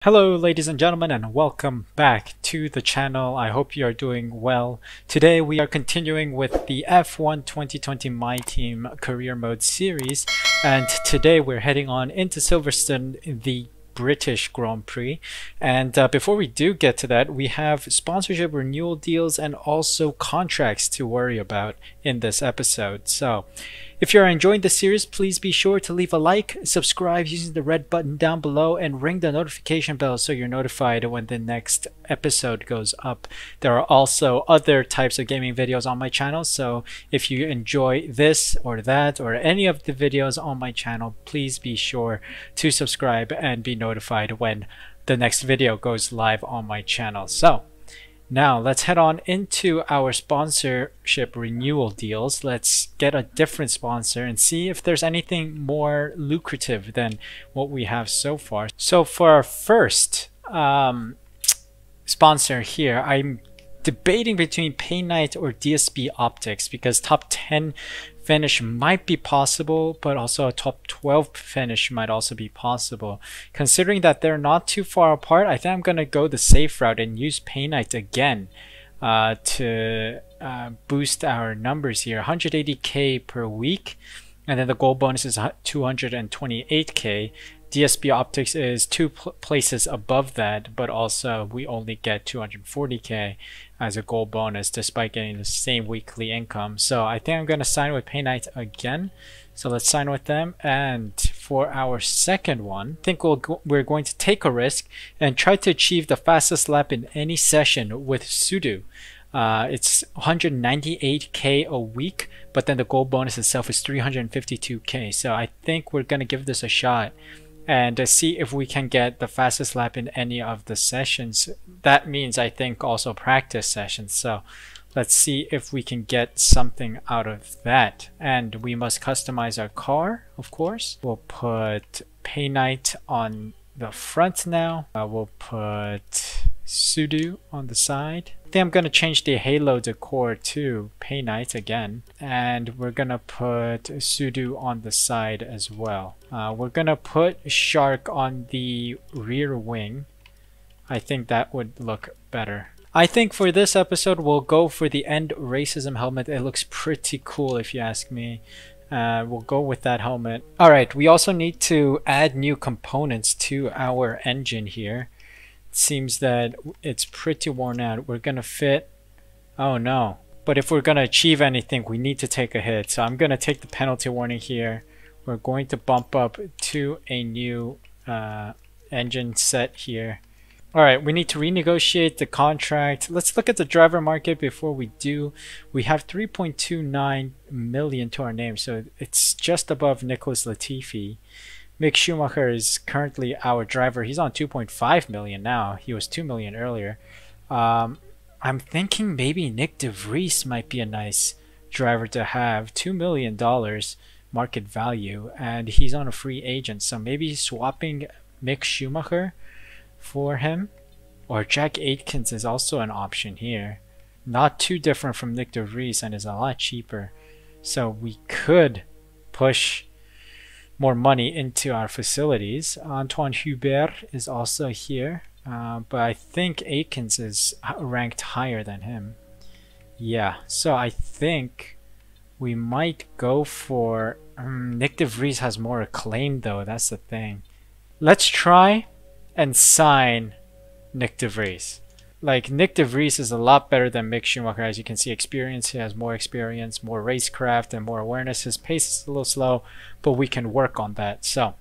Hello ladies and gentlemen, and welcome back to the channel. I hope you are doing well. Today we are continuing with the F1 2020 My Team Career Mode series, and today we're heading on into Silverstone in the British Grand Prix. And before we do get to that, we have sponsorship renewal deals and also contracts to worry about in this episode. So if you're enjoying the series, please be sure to leave a like, subscribe using the red button down below, and ring the notification bell so you're notified when the next episode goes up. There are also other types of gaming videos on my channel, so if you enjoy this or that or any of the videos on my channel, please be sure to subscribe and be notified when the next video goes live on my channel. So now let's head on into our sponsorship renewal deals. Let's get a different sponsor and see if there's anything more lucrative than what we have so far. So for our first sponsor here, I'm debating between Paynite or DSB Optics because top 10 finish might be possible, but also a top 12 finish might also be possible. Considering that they're not too far apart, I think I'm gonna go the safe route and use Paynite again to boost our numbers here. 180k per week, and then the gold bonus is 228k. DSB Optics is two places above that, but also we only get 240k as a gold bonus despite getting the same weekly income. So I think I'm going to sign with Paynite again. So let's sign with them. And for our second one, I think we're going to take a risk and try to achieve the fastest lap in any session with Sudo. It's 198k a week, but then the gold bonus itself is 352k. So I think we're going to give this a shot and see if we can get the fastest lap in any of the sessions. That means I think also practice sessions. So let's see if we can get something out of that. And we must customize our car, of course. We'll put Paynite on the front now. We'll put Sudo on the side. I think I'm going to change the halo decor to Paynite again, and we're going to put Sudo on the side as well. We're going to put Shark on the rear wing. I think that would look better. I think for this episode we'll go for the End Racism helmet. It looks pretty cool if you ask me. We'll go with that helmet. Alright, we also need to add new components to our engine here. Seems that it's pretty worn out. We're gonna fit, oh no, but if we're gonna achieve anything we need to take a hit, so I'm gonna take the penalty warning here. We're going to bump up to a new engine set here. Alright, we need to renegotiate the contract. Let's look at the driver market before we do. We have 3.29 million to our name, so it's just above Nicholas Latifi. Mick Schumacher is currently our driver. He's on 2.5 million now. He was 2 million earlier. I'm thinking maybe Nick De Vries might be a nice driver to have. $2 million market value, and he's on a free agent. So maybe swapping Mick Schumacher for him, or Jack Aitken is also an option here. Not too different from Nick De Vries and is a lot cheaper. So we could push more money into our facilities. Antoine Hubert is also here, but I think Aikens is ranked higher than him. Yeah, so I think we might go for Nick De Vries has more acclaim though, that's the thing. Let's try and sign Nick De Vries. Like, Nick De Vries is a lot better than Mick Schumacher. As you can see, experience. He has more experience, more racecraft, and more awareness. His pace is a little slow, but we can work on that. So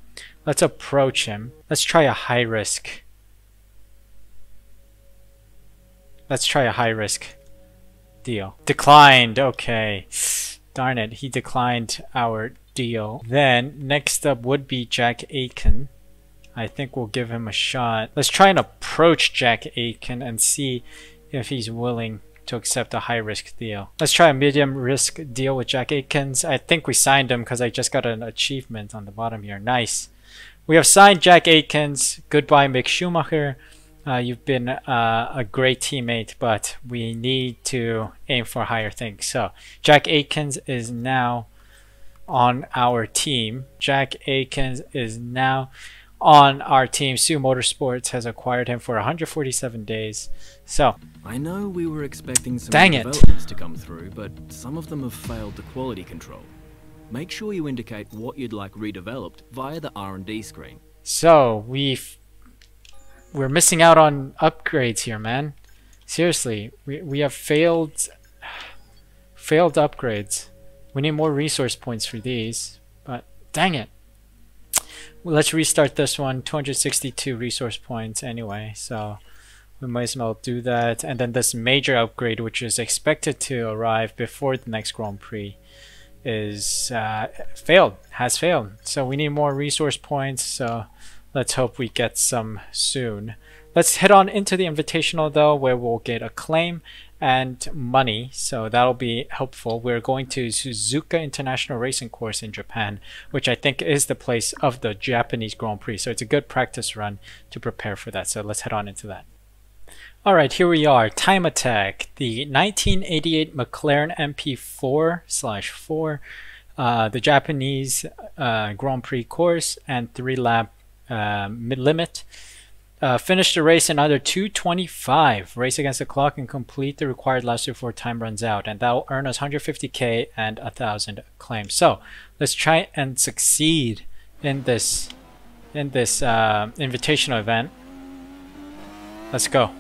let's approach him. Let's try a high risk. Let's try a high risk deal. Declined. Okay. Darn it. He declined our deal. Then next up would be Jack Aitken. I think we'll give him a shot. Let's try and approach Jack Aitken and see if he's willing to accept a high-risk deal. Let's try a medium-risk deal with Jack Aitkens. I think we signed him because I just got an achievement on the bottom here. Nice. We have signed Jack Aitkens. Goodbye, Mick Schumacher. You've been a great teammate, but we need to aim for higher things. So Jack Aitkens is now on our team. Jack Aitkens is now on our team. Sue Motorsports has acquired him for 147 days. So I know we were expecting some Dang it. developments to come through, but some of them have failed the quality control. Make sure you indicate what you'd like redeveloped via the R&D screen. So we're missing out on upgrades here, man. Seriously, we have failed upgrades. We need more resource points for these, but dang it. Well, let's restart this one. 262 resource points anyway, so we might as well do that. And then this major upgrade, which is expected to arrive before the next Grand Prix, is has failed. So we need more resource points, so let's hope we get some soon. Let's head on into the Invitational though, where we'll get acclaim and money, so that'll be helpful. We're going to Suzuka International Racing Course in Japan, which I think is the place of the Japanese Grand Prix, so it's a good practice run to prepare for that. So let's head on into that. Alright, here we are. Time Attack, the 1988 McLaren MP4/4, the Japanese Grand Prix course, and 3-lap mid-limit. Finish the race in under 2:25. Race against the clock and complete the required laps before time runs out, and that will earn us 150k and 1,000 claims. So let's try and succeed in this invitational event. Let's go.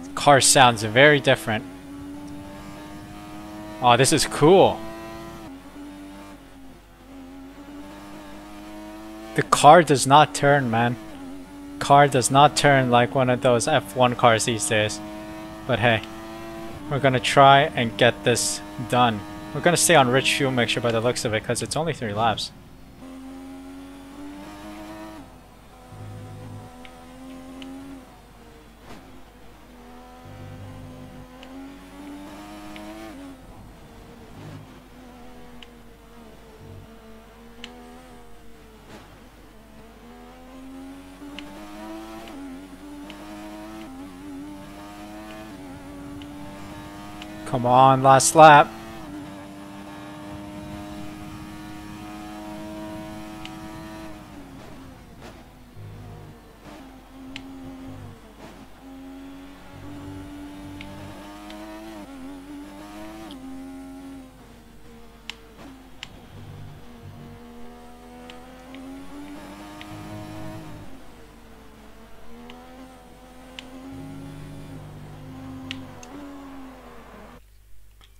The car sounds very different. Oh, this is cool. The car does not turn, man. Car does not turn like one of those F1 cars these days. But hey, we're gonna try and get this done. We're gonna stay on rich fuel mixture by the looks of it, because it's only 3 laps. Come on, last lap.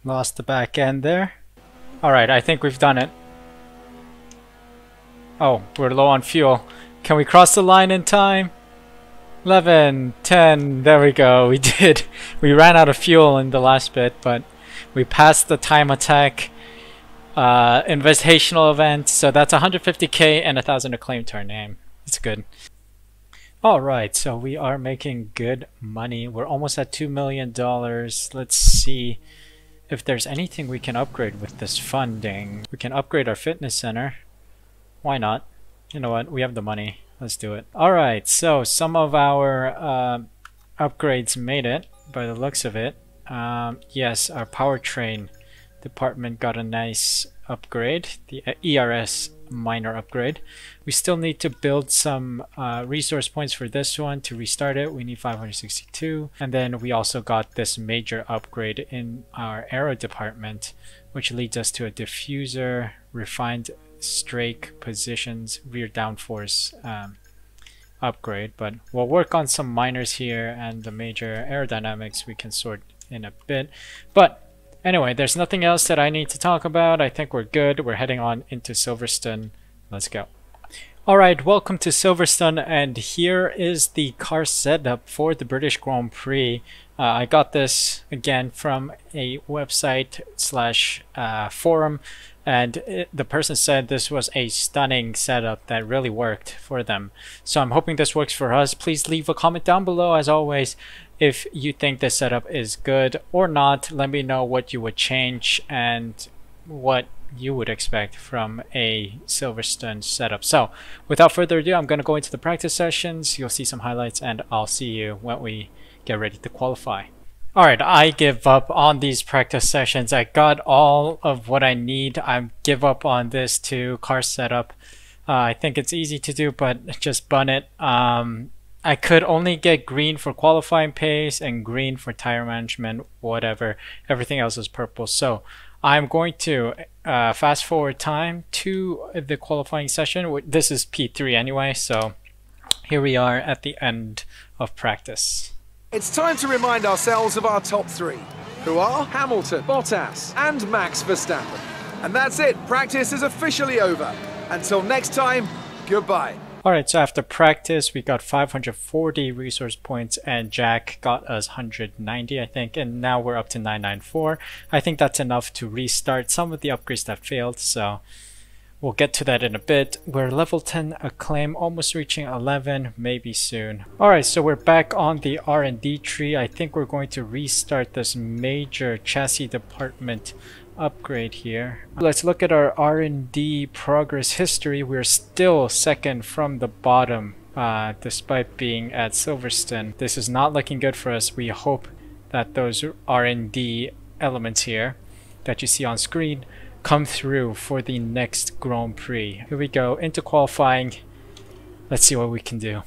Lost the back end there. Alright, I think we've done it. Oh, we're low on fuel. Can we cross the line in time? 11, 10, there we go, we did. We ran out of fuel in the last bit, but we passed the Time Attack invitational event, so that's 150k and 1,000 acclaim to our name. It's good. Alright, so we are making good money. We're almost at $2 million. Let's see if there's anything we can upgrade with this funding. We can upgrade our fitness center. Why not? You know what? We have the money. Let's do it. Alright, so some of our upgrades made it by the looks of it. Yes, our powertrain department got a nice upgrade. The ERS minor upgrade. We still need to build some resource points for this one. To restart it, we need 562. And then we also got this major upgrade in our aero department, which leads us to a diffuser, refined strake positions, rear downforce upgrade. But we'll work on some minors here, and the major aerodynamics we can sort in a bit. But anyway, there's nothing else that I need to talk about. I think we're good. We're heading on into Silverstone. Let's go. Alright, welcome to Silverstone, and here is the car setup for the British Grand Prix. I got this again from a website slash forum, and the person said this was a stunning setup that really worked for them. So I'm hoping this works for us. Please leave a comment down below, as always, if you think this setup is good or not. Let me know what you would change and what you would expect from a Silverstone setup. So without further ado, I'm going to go into the practice sessions. You'll see some highlights, and I'll see you when we get ready to qualify. Alright, I give up on these practice sessions. I got all of what I need. I give up on this too. Car setup. I think it's easy to do, but just bun it. I could only get green for qualifying pace and green for tire management, whatever. Everything else is purple. So I'm going to fast forward time to the qualifying session. This is P3 anyway, so here we are at the end of practice. It's time to remind ourselves of our top three, who are Hamilton, Bottas and Max Verstappen. And that's it, practice is officially over. Until next time, goodbye. Alright, so after practice, we got 540 resource points and Jack got us 190, I think, and now we're up to 994. I think that's enough to restart some of the upgrades that failed, so we'll get to that in a bit. We're level 10 Acclaim, almost reaching 11, maybe soon. Alright, so we're back on the R&D tree. I think we're going to restart this major chassis department upgrade here. Let's look at our R&D progress history. We're still second from the bottom despite being at Silverstone. This is not looking good for us. We hope that those R&D elements here that you see on screen come through for the next Grand Prix. Here we go into qualifying. Let's see what we can do.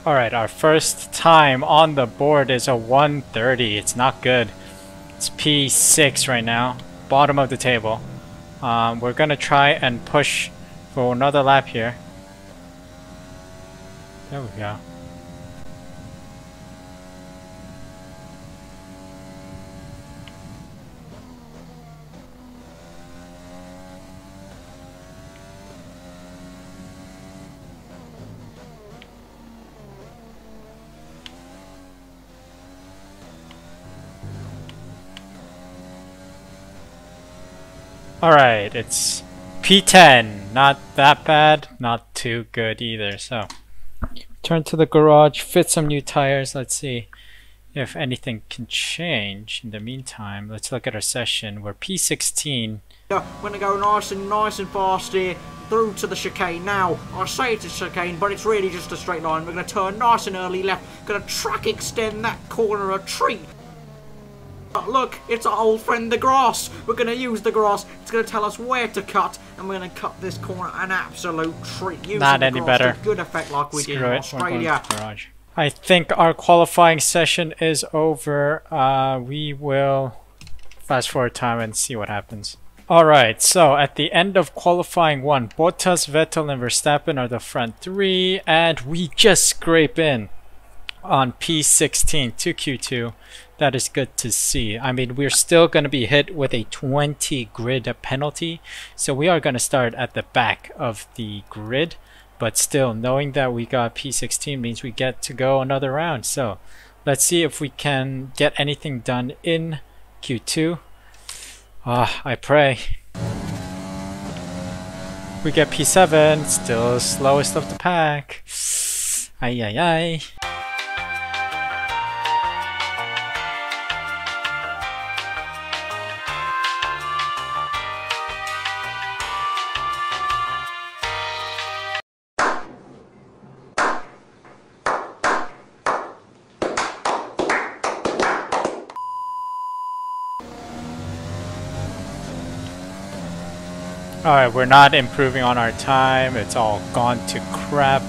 Alright, our first time on the board is a 130. It's not good. It's P6 right now, bottom of the table. We're gonna try and push for another lap here. There we go. Alright, it's P10. Not that bad, not too good either. So, turn to the garage, fit some new tires. Let's see if anything can change in the meantime. Let's look at our session. We're P16. We're going to go nice and fast here through to the chicane. Now, I say it's a chicane, but it's really just a straight line. We're going to turn nice and early left. Going to track extend that corner a treat. But look, it's our old friend the grass. We're going to use the grass. It's going to tell us where to cut, and we're going to cut this corner an absolute treat. Using Not any better. To good effect like we did in Australia. I think our qualifying session is over. We will fast forward time and see what happens. Alright, so at the end of qualifying 1, Bottas, Vettel, and Verstappen are the front 3, and we just scrape in on P16 to Q2. That is good to see. I mean, we're still going to be hit with a 20 grid penalty, so we are going to start at the back of the grid, but still, knowing that we got P16 means we get to go another round. So let's see if we can get anything done in Q2. I pray. We get P7, still slowest of the pack. Ay ay ay. Alright, we're not improving on our time. It's all gone to crap.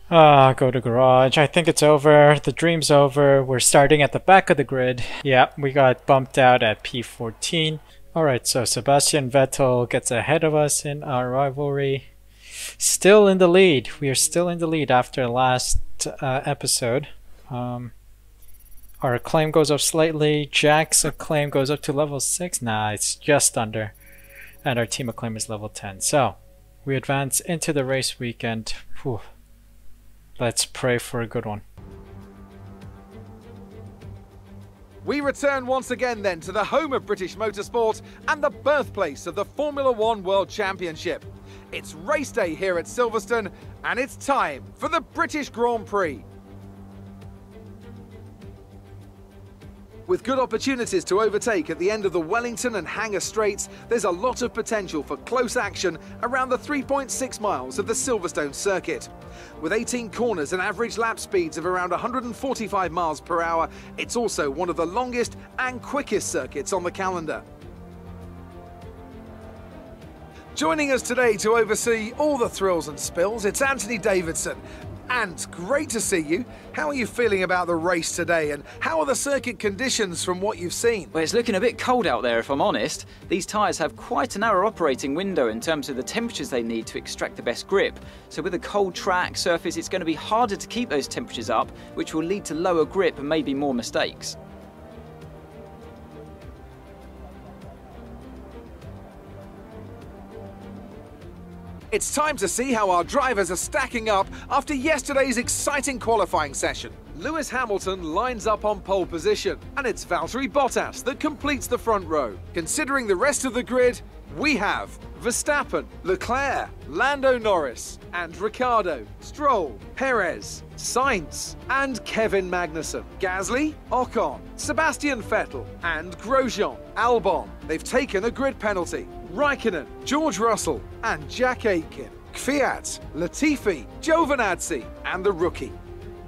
Go to garage. I think it's over. The dream's over. We're starting at the back of the grid. Yeah, we got bumped out at P14. Alright, so Sebastian Vettel gets ahead of us in our rivalry. Still in the lead. We are still in the lead after last episode. Our acclaim goes up slightly. Jack's acclaim goes up to level 6. Nah, it's just under. And our team acclaim is level 10. So, we advance into the race weekend. Whew. Let's pray for a good one. We return once again then to the home of British motorsport and the birthplace of the Formula One World Championship. It's race day here at Silverstone, and it's time for the British Grand Prix. With good opportunities to overtake at the end of the Wellington and Hangar Straights, there's a lot of potential for close action around the 3.6 miles of the Silverstone circuit. With 18 corners and average lap speeds of around 145 miles per hour, it's also one of the longest and quickest circuits on the calendar. Joining us today to oversee all the thrills and spills, it's Anthony Davidson. And great to see you. How are you feeling about the race today, and how are the circuit conditions from what you've seen? Well, it's looking a bit cold out there, if I'm honest. These tyres have quite a narrow operating window in terms of the temperatures they need to extract the best grip. So with a cold track surface, it's going to be harder to keep those temperatures up, which will lead to lower grip and maybe more mistakes. It's time to see how our drivers are stacking up after yesterday's exciting qualifying session. Lewis Hamilton lines up on pole position, and it's Valtteri Bottas that completes the front row. Considering the rest of the grid, we have Verstappen, Leclerc, Lando Norris, and Ricciardo, Stroll, Perez, Sainz, and Kevin Magnussen. Gasly, Ocon, Sebastian Vettel, and Grosjean. Albon, they've taken a grid penalty. Raikkonen, George Russell, and Jack Aitken. Kvyat, Latifi, Giovinazzi, and the rookie.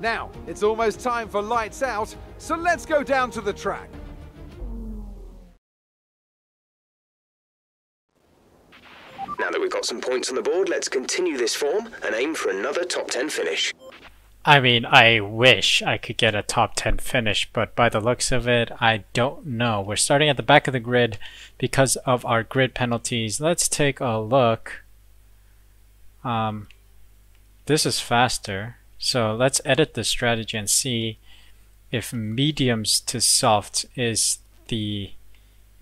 Now, it's almost time for lights out, so let's go down to the track. Now that we've got some points on the board, let's continue this form and aim for another top 10 finish. I mean, I wish I could get a top 10 finish, but by the looks of it, I don't know. We're starting at the back of the grid because of our grid penalties. Let's take a look. This is faster. So let's edit the strategy and see if mediums to soft is the...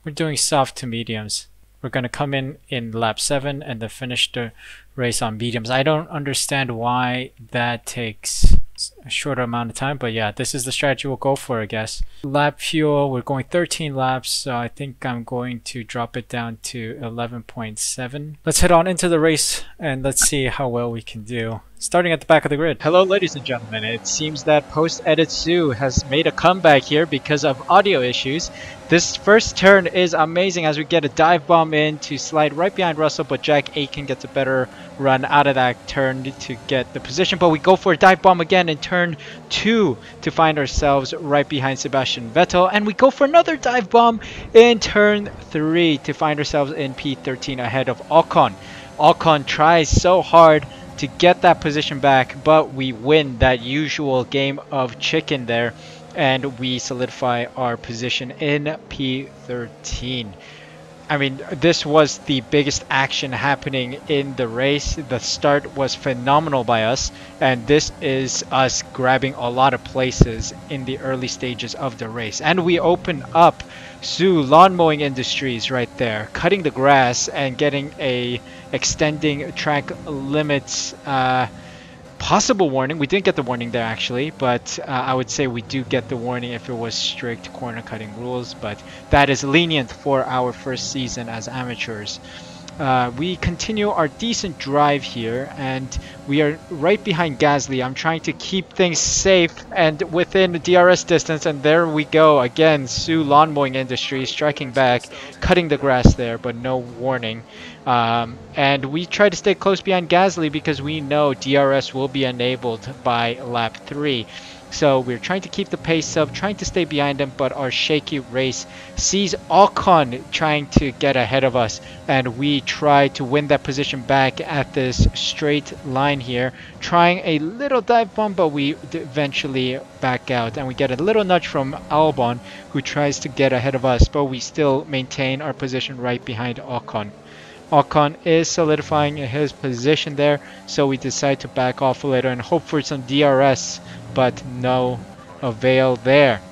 We're doing soft to mediums. We're going to come in lap 7 and then finish the race on mediums. I don't understand why that takes a shorter amount of time, but yeah, this is the strategy we'll go for, I guess. Lap fuel, we're going 13 laps, so I think I'm going to drop it down to 11.7. Let's head on into the race and let's see how well we can do. Starting at the back of the grid. Hello ladies and gentlemen, it seems that post-edit Sue has made a comeback here because of audio issues. This first turn is amazing as we get a dive bomb in to slide right behind Russell, but Jack Aitken gets a better run out of that turn to get the position, but we go for a dive bomb again in turn 2 to find ourselves right behind Sebastian Vettel, and we go for another dive bomb in turn 3 to find ourselves in P13 ahead of Ocon. Ocon tries so hard to get that position back, but we win that usual game of chicken there, and we solidify our position in P13. I mean, this was the biggest action happening in the race. The start was phenomenal by us, and this is us grabbing a lot of places in the early stages of the race. And we open up Sue Lawn Mowing Industries right there, cutting the grass and getting a extending track limits possible warning. We didn't get the warning there actually, but I would say we do get the warning if it was strict corner cutting rules, but that is lenient for our first season as amateurs. We continue our decent drive here, and we are right behind Gasly. I'm trying to keep things safe and within the DRS distance, and there we go again. Sue Lawn Mowing Industries striking back, cutting the grass there, but no warning. And we try to stay close behind Gasly because we know DRS will be enabled by lap 3. So we're trying to keep the pace up, trying to stay behind him, but our shaky race sees Ocon trying to get ahead of us, and we try to win that position back at this straight line here, trying a little dive bomb, but we eventually back out, and we get a little nudge from Albon, who tries to get ahead of us, but we still maintain our position right behind Ocon. Ocon is solidifying his position there, so we decide to back off a little and hope for some DRS, but no avail there.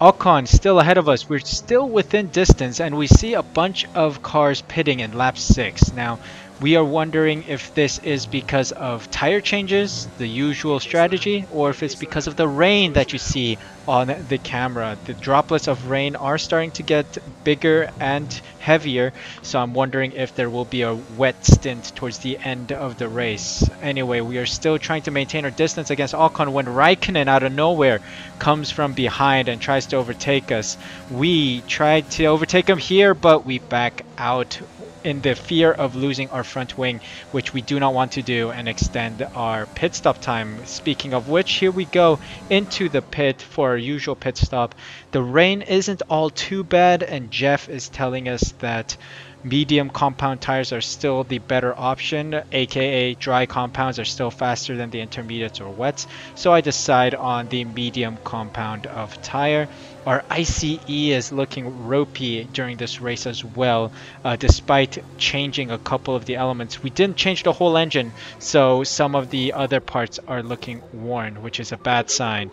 Ocon still ahead of us. We're still within distance, and we see a bunch of cars pitting in lap 6. Now, We are wondering if this is because of tire changes, the usual strategy, or if it's because of the rain that you see on the camera. The droplets of rain are starting to get bigger and heavier, so I'm wondering if there will be a wet stint towards the end of the race. Anyway, we are still trying to maintain our distance against Ocon when Raikkonen out of nowhere comes from behind and tries to overtake us. We tried to overtake him here, but we back out in the fear of losing our front wing, which we do not want to do, and extend our pit stop time. Speaking of which, here we go into the pit for our usual pit stop. The rain isn't all too bad, and Jeff is telling us that medium compound tires are still the better option, aka dry compounds are still faster than the intermediates or wets, so I decide on the medium compound of tire. Our ICE is looking ropey during this race as well, despite changing a couple of the elements. We didn't change the whole engine, so some of the other parts are looking worn, which is a bad sign.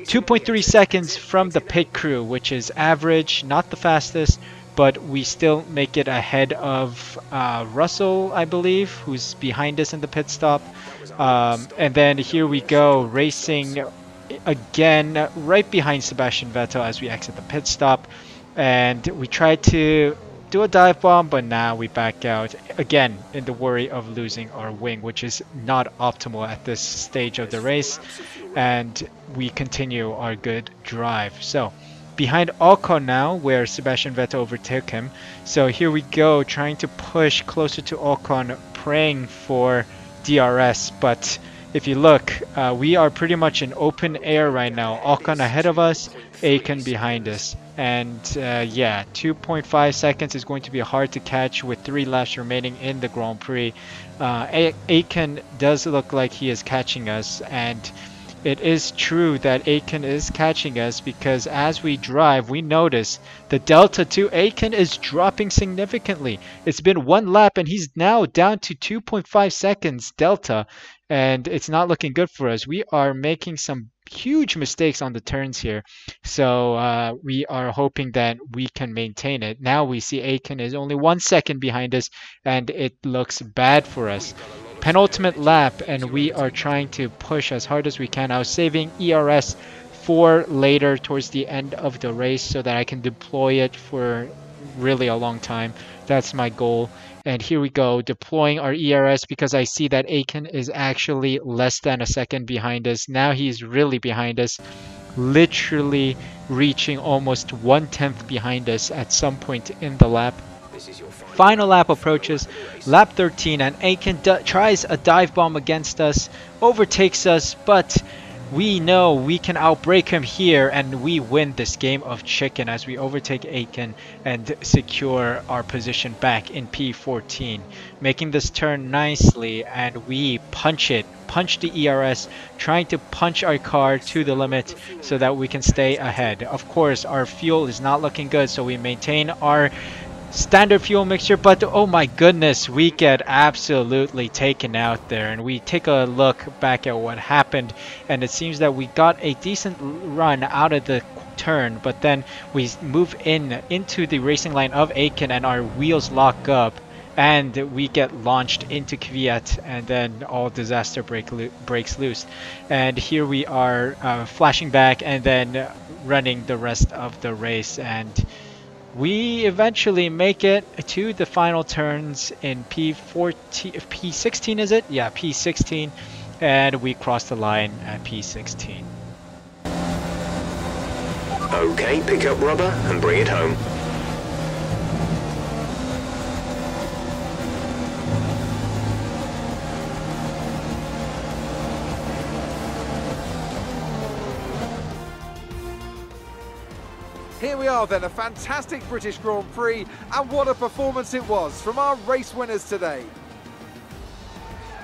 2.3 seconds from the pit crew, which is average, not the fastest, but we still make it ahead of Russell, I believe, who's behind us in the pit stop. And then here we go, racing again right behind Sebastian Vettel as we exit the pit stop. And we tried to do a dive bomb, but now we back out again in the worry of losing our wing, which is not optimal at this stage of the race. And we continue our good drive. So behind Ocon now, where Sebastian Vettel overtook him. So here we go, trying to push closer to Ocon, praying for DRS. But if you look, we are pretty much in open air right now. Ocon ahead of us, Aken behind us. And yeah, 2.5 seconds is going to be hard to catch with 3 laps remaining in the Grand Prix. Aken does look like he is catching us, and it is true that Aken is catching us, because as we drive, we notice the delta to Aken is dropping significantly. It's been 1 lap and he's now down to 2.5 seconds delta, and it's not looking good for us. We are making some huge mistakes on the turns here, so we are hoping that we can maintain it. Now we see Aken is only 1 second behind us, and it looks bad for us. Penultimate lap, and we are trying to push as hard as we can. I was saving ERS for later towards the end of the race so that I can deploy it for really a long time. That's my goal. And here we go, deploying our ERS, because I see that Aken is actually less than a second behind us. Now he's really behind us, literally reaching almost 1/10 behind us at some point in the lap. Final lap approaches, lap 13, and Aken tries a dive bomb against us, overtakes us, but we know we can outbrake him here, and we win this game of chicken as we overtake Aken and secure our position back in P14. Making this turn nicely, and we punch the ERS, trying to punch our car to the limit so that we can stay ahead. Of course, our fuel is not looking good, so we maintain our standard fuel mixture, but oh my goodness, we get absolutely taken out there. And we take a look back at what happened, and it seems that we got a decent run out of the turn, but then we move into the racing line of Aken, and our wheels lock up and we get launched into Kvyat, and then all disaster breaks loose. And here we are flashing back and then running the rest of the race, and we eventually make it to the final turns in P16, is it? Yeah, P16, and we cross the line at P16. Okay, pick up rubber and bring it home. Here we are then, a fantastic British Grand Prix, and what a performance it was from our race winners today.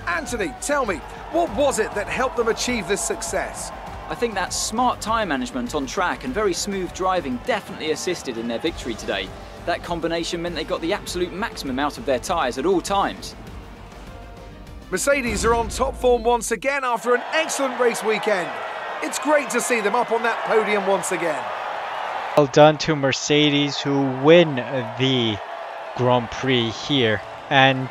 Anthony, tell me, what was it that helped them achieve this success? I think that smart tyre management on track and very smooth driving definitely assisted in their victory today. That combination meant they got the absolute maximum out of their tyres at all times. Mercedes are on top form once again after an excellent race weekend. It's great to see them up on that podium once again. Well done to Mercedes, who win the Grand Prix here And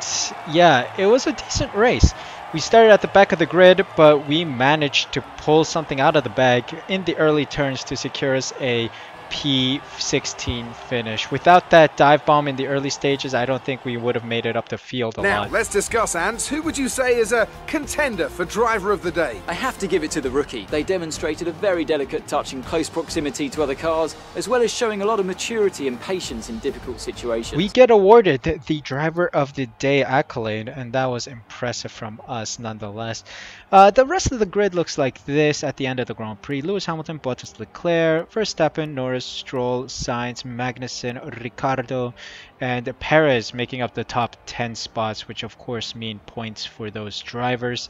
yeah, it was a decent race. We started at the back of the grid, but we managed to pull something out of the bag in the early turns to secure us a P16 finish. Without that dive bomb in the early stages, I don't think we would have made it up the field a Now, lot. let's discuss, Ants. Who would you say is a contender for driver of the day? I have to give it to the rookie. They demonstrated a very delicate touch in close proximity to other cars, as well as showing a lot of maturity and patience in difficult situations. We get awarded the driver of the day accolade, and that was impressive from us nonetheless. The rest of the grid looks like this at the end of the Grand Prix. Lewis Hamilton, Bottas, Leclerc, Verstappen, Norris, Stroll, Sainz, Magnussen, Ricciardo, and Perez making up the top 10 spots, which of course mean points for those drivers.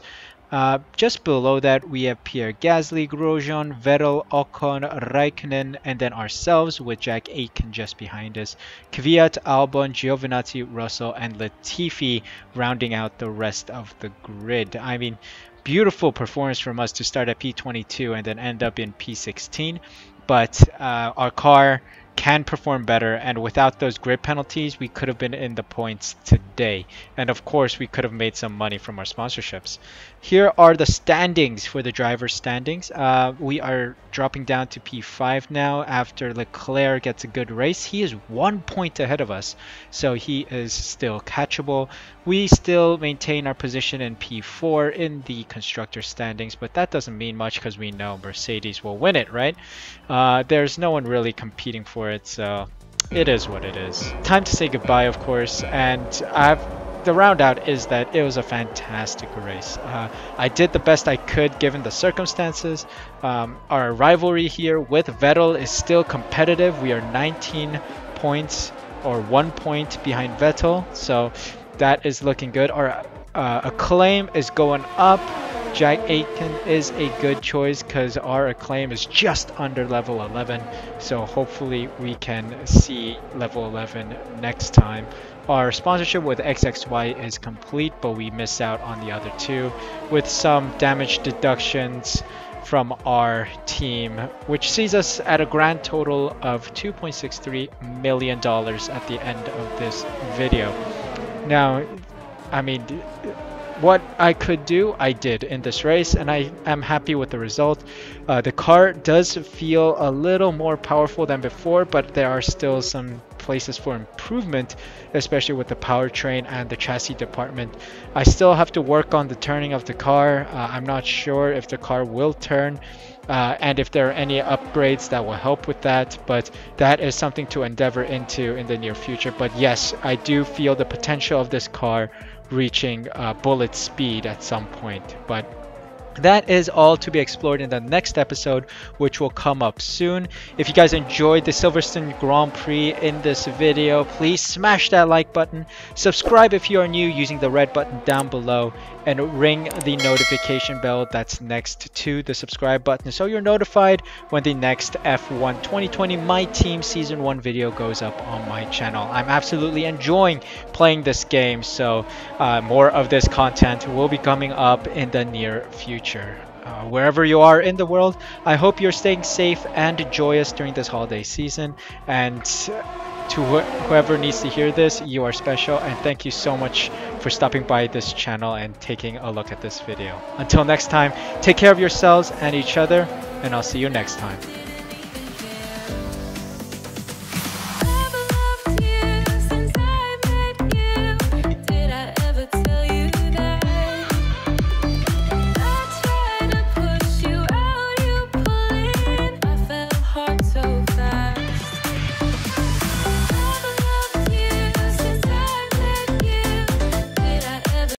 Just below that, we have Pierre Gasly, Grosjean, Vettel, Ocon, Raikkonen, and then ourselves with Jack Aitken just behind us. Kvyat, Albon, Giovinazzi, Russell, and Latifi rounding out the rest of the grid. I mean, beautiful performance from us to start at P22 and then end up in P16. But our car can perform better, and without those grid penalties, we could have been in the points today. And of course, we could have made some money from our sponsorships. Here are the standings for the driver standings. We are dropping down to P5 now after Leclerc gets a good race. He is 1 point ahead of us, so he is still catchable. We still maintain our position in P4 in the constructor standings, but that doesn't mean much because we know Mercedes will win it, right? There's no one really competing for it, so it is what it is. Time to say goodbye, of course, and the round out is that it was a fantastic race. I did the best I could given the circumstances. Our rivalry here with Vettel is still competitive. We are 19 points or 1 point behind Vettel, so that is looking good. Our acclaim is going up. Jack Aitken is a good choice because our acclaim is just under level 11, so hopefully we can see level 11 next time. Our sponsorship with XXY is complete, but we miss out on the other two with some damage deductions from our team, which sees us at a grand total of $2.63 million at the end of this video. Now, I mean, what I could do, I did in this race, and I am happy with the result. The car does feel a little more powerful than before, but there are still some places for improvement, especially with the powertrain and the chassis department. I still have to work on the turning of the car. I'm not sure if the car will turn and if there are any upgrades that will help with that, but that is something to endeavor into in the near future. But yes, I do feel the potential of this car reaching bullet speed at some point, but that is all to be explored in the next episode, which will come up soon. If you guys enjoyed the Silverstone Grand Prix in this video, please smash that like button, subscribe if you are new using the red button down below, and ring the notification bell that's next to the subscribe button so you're notified when the next F1 2020 My Team Season 1 video goes up on my channel. I'm absolutely enjoying playing this game, so more of this content will be coming up in the near future. Wherever you are in the world, I hope you're staying safe and joyous during this holiday season, and to whoever needs to hear this, you are special, and thank you so much for stopping by this channel and taking a look at this video. Until next time, take care of yourselves and each other, and I'll see you next time.